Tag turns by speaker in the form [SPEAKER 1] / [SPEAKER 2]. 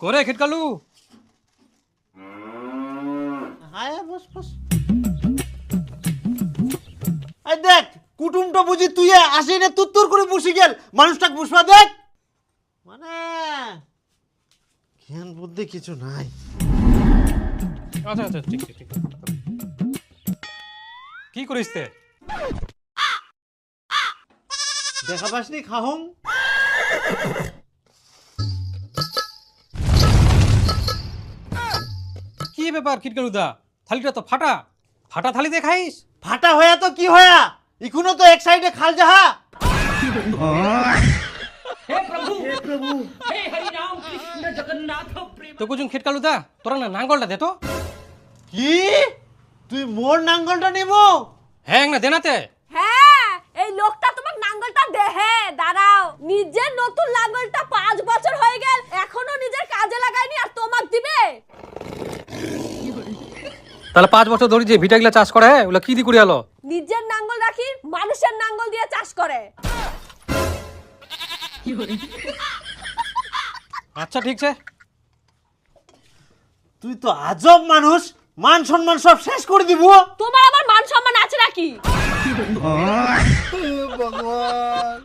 [SPEAKER 1] করে খিটকালু
[SPEAKER 2] হায় বস বস। এই দেখ কুটুমটা বুঝি তুই আসি না তুত্তুর করে বসে গেল, মানুষটাকে বসবা দেখ, মানে জ্ঞান বুদ্ধি কিছু নাই।
[SPEAKER 1] আচ্ছা আচ্ছা ঠিক ঠিক ঠিক কি করিস তে?
[SPEAKER 2] দেখা পাসনি খাহুম?
[SPEAKER 1] কি ব্যাপার খিটকালু দা, থালিটা তো ফাটা ফাটা থালি দেখাইস।
[SPEAKER 2] ফাটা হয়া তো কি হয়া, ইকুনো তো এক সাইডে খাল যাহা।
[SPEAKER 1] তো কুচুম খিটকালু দা তোরা না নাঙ্গলটা দে তো।
[SPEAKER 2] কি তুই মোর নাঙ্গলটা নিব?
[SPEAKER 1] হ্যাঁ না দেনাতে।
[SPEAKER 3] হ্যাঁ এই লোকটা তোমার নাঙ্গলটা দেহে দাঁড়াও, নিজের নতুন নাঙ্গলটা 5 বছর হয়ে গেল এখনো নিজের কাজে লাগায়নি আর তোমাক দিবে?
[SPEAKER 1] তাহলে 5 বছর ধরে যে ভিটাগুলা চাষ করে ওগুলা কি দি করে আলো?
[SPEAKER 3] নিজের নাঙ্গল রাখি মানুষের নাঙ্গল দিয়ে চাষ করে।
[SPEAKER 1] আচ্ছা ঠিক আছে।
[SPEAKER 2] তুই তো আজব মানুষ, মান সম্মান সব শেষ করে দিব।
[SPEAKER 3] তোমার আবার মান সম্মান আছে নাকি?
[SPEAKER 2] ভগবান